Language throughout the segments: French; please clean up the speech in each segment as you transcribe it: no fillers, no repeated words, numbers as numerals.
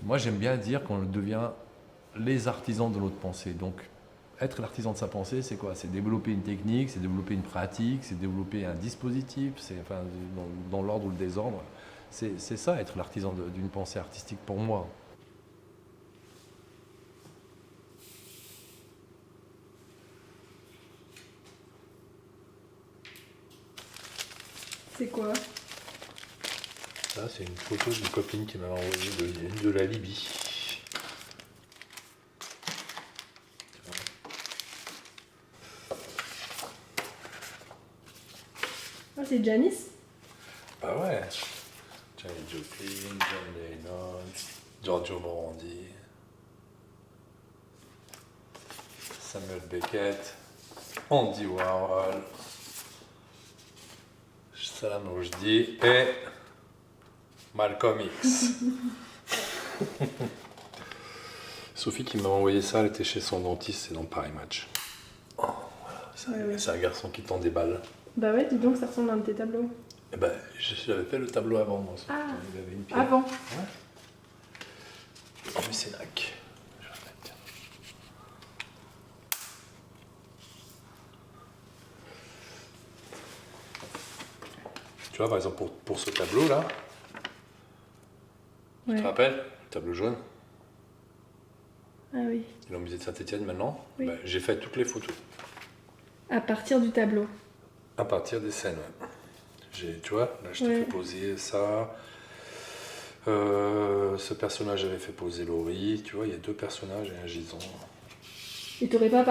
Moi, j'aime bien dire qu'on devient les artisans de notre pensée. Donc, être l'artisan de sa pensée, c'est quoi? C'est développer une technique, c'est développer une pratique, c'est développer un dispositif, c'est enfin, dans l'ordre ou le désordre. C'est ça, être l'artisan d'une pensée artistique pour moi. C'est quoi? Ça, c'est une photo d'une copine qui m'avait envoyée de la Libye. Ah, c'est Janice? Bah ouais. Janis Joplin, John Lennon, Giorgio Morandi, Samuel Beckett, Andy Warhol, Salam Rushdie et Malcolm X. Sophie qui m'a envoyé ça, elle était chez son dentiste, c'est dans Paris Match. Oh, voilà, c'est un garçon qui tend des balles. Bah ouais, dis donc, ça ressemble à un de tes tableaux. Eh ben, j'avais fait le tableau avant, moi. Ah, Il avait une pierre. avant. Ouais. Du Sénac. Je vais remettre, tiens. Tu vois, par exemple, pour ce tableau-là, tu Ouais. te rappelles, le tableau jaune, Ah oui. il est au musée de Saint-Étienne maintenant, Oui. ben, j'ai fait toutes les photos, À partir du tableau. à partir des scènes. Ouais. Tu vois, là, je t'ai Ouais. fait poser ça. Ce personnage avait fait poser Laurie, tu vois, il y a deux personnages et un gisant. Et t'aurais pas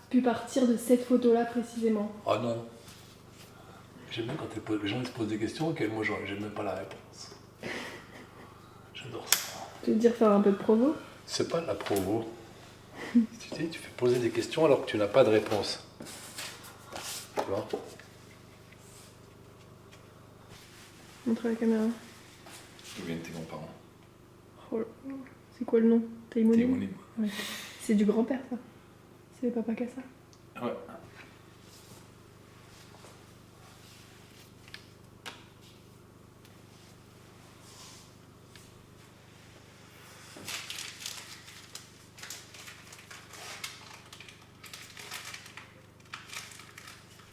pu partir de cette photo-là précisément? Ah non. J'aime bien quand les gens ils se posent des questions auxquelles moi j'aime même pas la réponse. J'adore ça. Tu veux dire faire un peu de provo? C'est pas de la provo. Tu sais, tu fais poser des questions alors que tu n'as pas de réponse. Tu vois? Montre à la caméra. D'où viennent tes grands-parents? Oh, c'est quoi le nom? Taïmouni? Taïmouni. Ouais. C'est du grand-père, ça. C'est le papa Cassa. Ouais.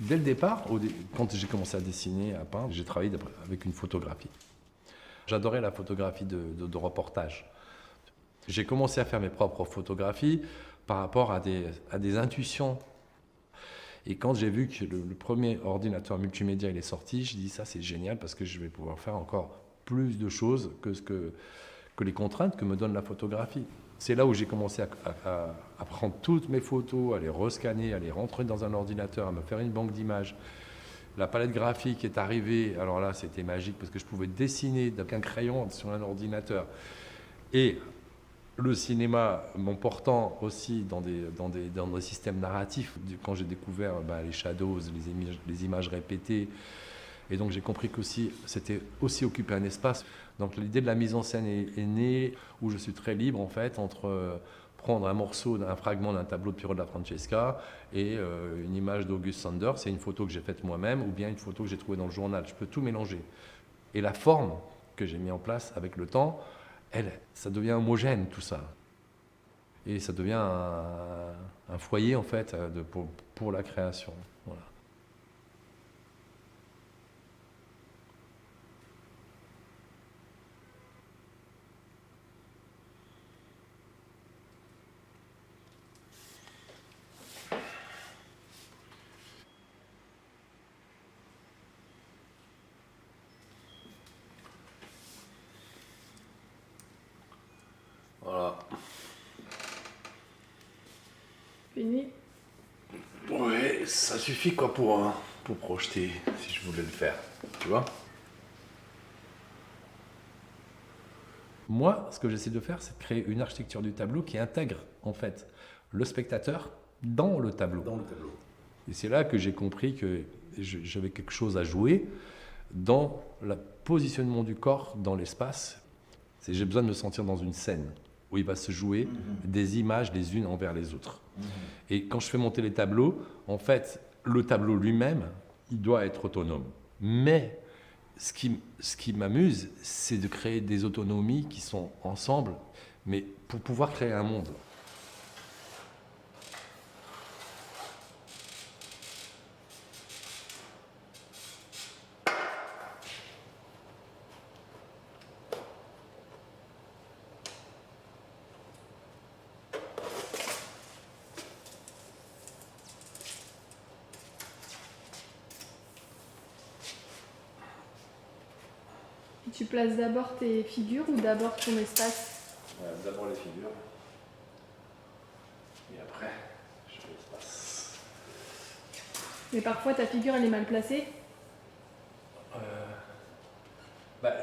Dès le départ, quand j'ai commencé à dessiner, à peindre, j'ai travaillé avec une photographie. J'adorais la photographie de reportage. J'ai commencé à faire mes propres photographies par rapport à des intuitions. Et quand j'ai vu que le premier ordinateur multimédia il est sorti, je dis ça c'est génial parce que je vais pouvoir faire encore plus de choses que les contraintes que me donne la photographie. C'est là où j'ai commencé à prendre toutes mes photos, à les rescanner, à les rentrer dans un ordinateur, à me faire une banque d'images. La palette graphique est arrivée, alors là c'était magique parce que je pouvais dessiner avec un crayon sur un ordinateur. Et le cinéma m'emportant aussi dans des systèmes narratifs, quand j'ai découvert les shadows, les images répétées, et donc j'ai compris que c'était aussi occuper un espace. Donc l'idée de la mise en scène est née, où je suis très libre en fait, entre prendre un fragment d'un tableau de Piero della Francesca et une image d'August Sanders, c'est une photo que j'ai faite moi-même, ou bien une photo que j'ai trouvée dans le journal. Je peux tout mélanger. Et la forme que j'ai mis en place avec le temps, ça devient homogène tout ça. Et ça devient un foyer en fait pour la création. Voilà. Voilà. Fini. Ouais, ça suffit quoi pour projeter si je voulais le faire, tu vois. Moi, ce que j'essaie de faire, c'est de créer une architecture du tableau qui intègre en fait le spectateur dans le tableau. Dans le tableau. Et c'est là que j'ai compris que j'avais quelque chose à jouer dans le positionnement du corps dans l'espace. J'ai besoin de me sentir dans une scène où il va se jouer des images les unes envers les autres. Et quand je fais monter les tableaux, en fait, le tableau lui-même, il doit être autonome. Mais ce qui m'amuse, c'est de créer des autonomies qui sont ensemble, mais pour pouvoir créer un monde. Et tu places d'abord tes figures ou d'abord ton espace? D'abord les figures, et après, je fais l'espace. Mais parfois ta figure elle est mal placée.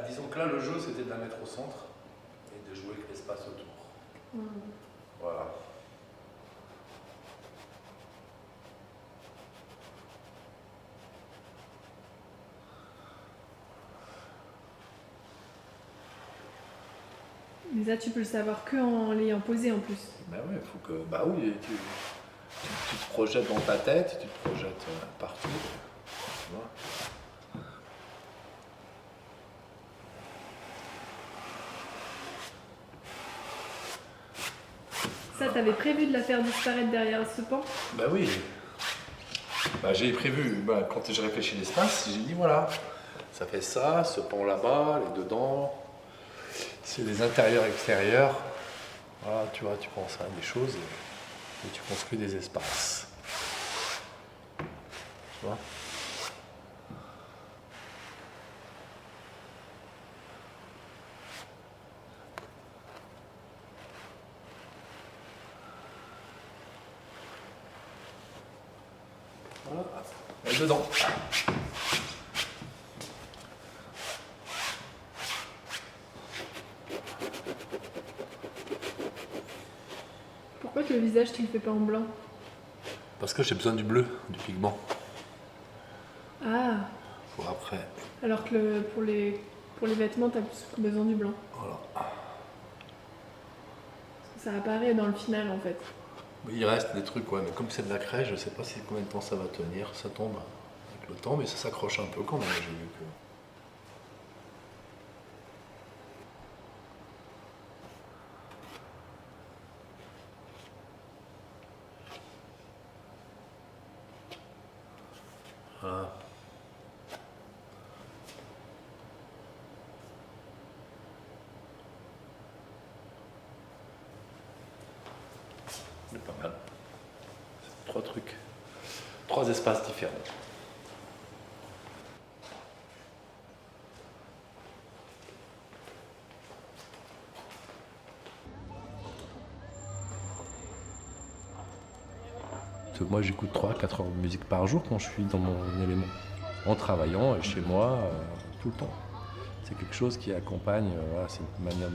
Disons que là, le jeu, c'était de la mettre au centre et de jouer avec l'espace autour. Voilà. Mais ça tu peux le savoir que en l'ayant posé en plus. Ben oui, il faut que. Bah oui, tu te projettes dans ta tête, tu te projettes partout. Tu vois. Ça, t'avais prévu de la faire disparaître derrière ce pan? Bah oui. J'ai prévu, quand j'ai réfléchi l'espace, j'ai dit voilà, ça fait ça, ce pan là-bas, les dedans, c'est les intérieurs, extérieurs. Voilà, tu vois, tu penses à des choses et tu construis des espaces. Tu vois. Voilà, et dedans. Pourquoi que le visage tu le fais pas en blanc? Parce que j'ai besoin du bleu, du pigment. Ah, Pour après. alors que pour les vêtements t'as plus besoin du blanc. Voilà. Ça apparaît dans le final en fait. Il reste des trucs, ouais, mais comme c'est de la craie, je sais pas si combien de temps ça va tenir. Ça tombe avec le temps, mais ça s'accroche un peu quand même. J'ai vu que. Voilà. C'est pas mal. C'est 3 trucs. 3 espaces différents. Moi, j'écoute 3-4 heures de musique par jour quand je suis dans mon élément. En travaillant et chez moi, tout le temps. C'est quelque chose qui accompagne, voilà, c'est une manière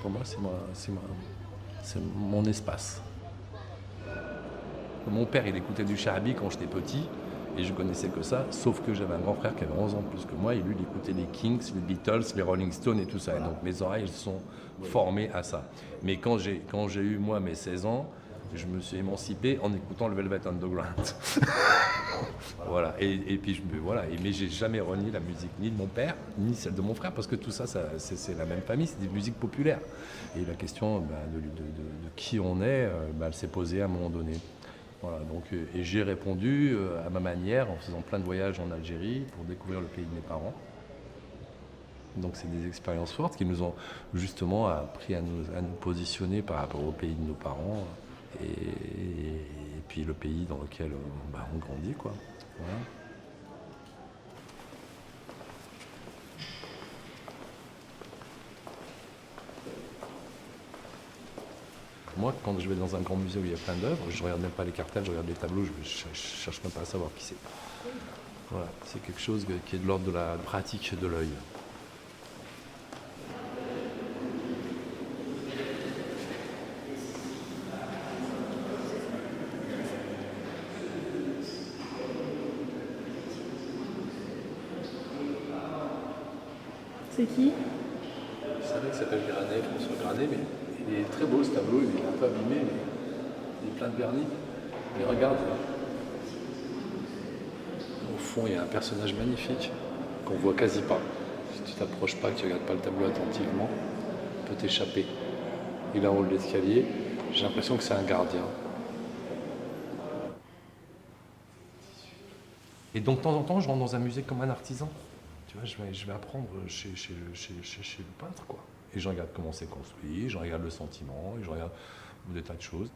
pour moi, c'est mon espace. Mon père, il écoutait du Charbi quand j'étais petit, et je connaissais que ça, sauf que j'avais un grand frère qui avait 11 ans de plus que moi, et lui, il écoutait les Kings, les Beatles, les Rolling Stones et tout ça. Et donc mes oreilles sont formées à ça. Mais quand j'ai eu, moi, mes 16 ans, je me suis émancipé en écoutant le Velvet Underground. Voilà. Et puis, mais j'ai jamais renié la musique, ni de mon père, ni celle de mon frère, parce que tout ça, c'est la même famille, c'est des musiques populaires. Et la question de qui on est, elle s'est posée à un moment donné. Voilà, donc, et j'ai répondu à ma manière en faisant plein de voyages en Algérie pour découvrir le pays de mes parents. Donc c'est des expériences fortes qui nous ont justement appris à nous positionner par rapport au pays de nos parents et puis le pays dans lequel on grandit, quoi. Voilà. Moi, quand je vais dans un grand musée où il y a plein d'œuvres, je ne regarde même pas les cartels, je regarde les tableaux, je ne cherche même pas à savoir qui c'est. Voilà, c'est quelque chose qui est de l'ordre de la pratique de l'œil. C'est qui? C'est un mec qui s'appelle Granet, François Granet, mais il est très beau ce tableau, il est un peu abîmé, mais il est plein de vernis. Mais regarde, là. Au fond, il y a un personnage magnifique qu'on voit quasi pas. Si tu t'approches pas, que tu regardes pas le tableau attentivement, peut t'échapper. Il est en haut de l'escalier, j'ai l'impression que c'est un gardien. Et donc de temps en temps, je rentre dans un musée comme un artisan. Tu vois, je vais apprendre chez le peintre, quoi. Et je regarde comment c'est construit, je regarde le sentiment, et je regarde des tas de choses.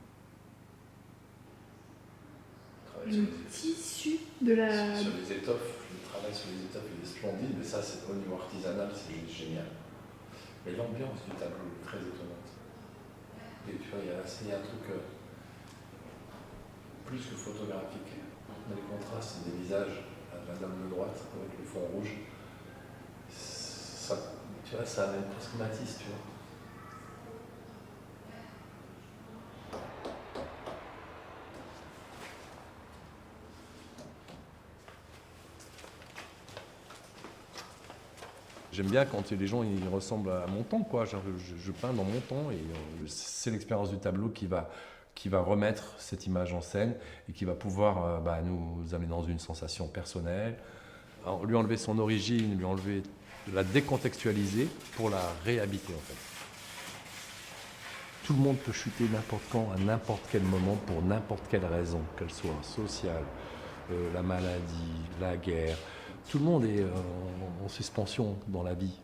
Le tissu de la... Sur les étoffes, le travail sur les étoffes, il est splendide, mais ça, c'est au niveau artisanal, c'est génial. Mais l'ambiance du tableau est très étonnante. Et tu vois, il y a un truc plus que photographique. Les contrastes des visages, la dame de droite avec le fond rouge, ça, tu vois, ça amène presque Matisse, tu vois. J'aime bien quand les gens ils ressemblent à mon temps, quoi. Je peins dans mon temps et c'est l'expérience du tableau qui va remettre cette image en scène et qui va pouvoir nous amener dans une sensation personnelle. Alors, lui enlever son origine, lui enlever, la décontextualiser pour la réhabiter en fait. Tout le monde peut chuter n'importe quand, à n'importe quel moment, pour n'importe quelle raison, qu'elle soit sociale, la maladie, la guerre. Tout le monde est en suspension dans la vie.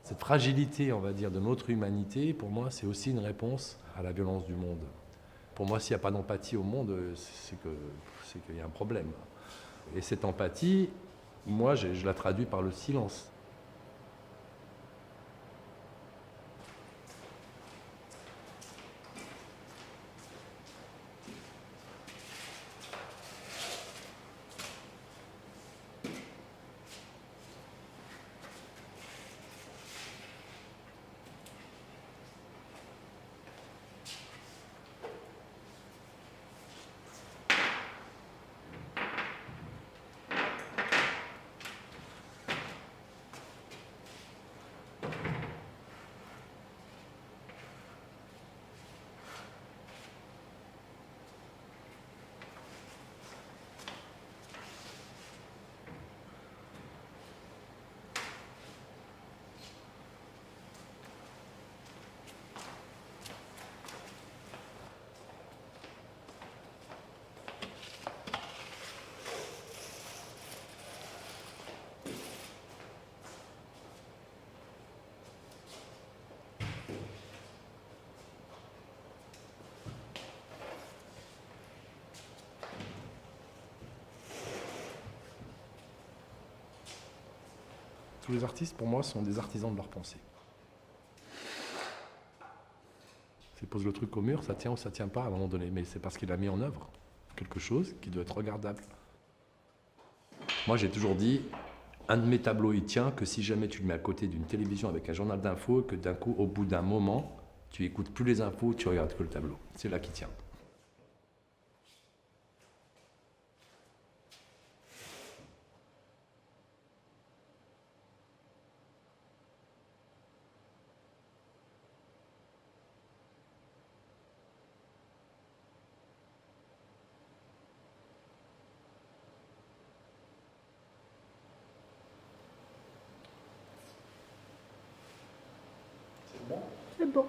Cette fragilité, on va dire, de notre humanité, pour moi, c'est aussi une réponse à la violence du monde. Pour moi, s'il n'y a pas d'empathie au monde, c'est qu'il y a un problème. Et cette empathie, moi, je la traduis par le silence. Tous les artistes, pour moi, sont des artisans de leur pensée. S'il pose le truc au mur, ça tient ou ça tient pas à un moment donné, mais c'est parce qu'il a mis en œuvre quelque chose qui doit être regardable. Moi, j'ai toujours dit, un de mes tableaux, il tient que si jamais tu le mets à côté d'une télévision avec un journal d'infos, que d'un coup, au bout d'un moment, tu écoutes plus les infos, tu regardes que le tableau. C'est là qu'il tient. C'est bon ? C'est bon.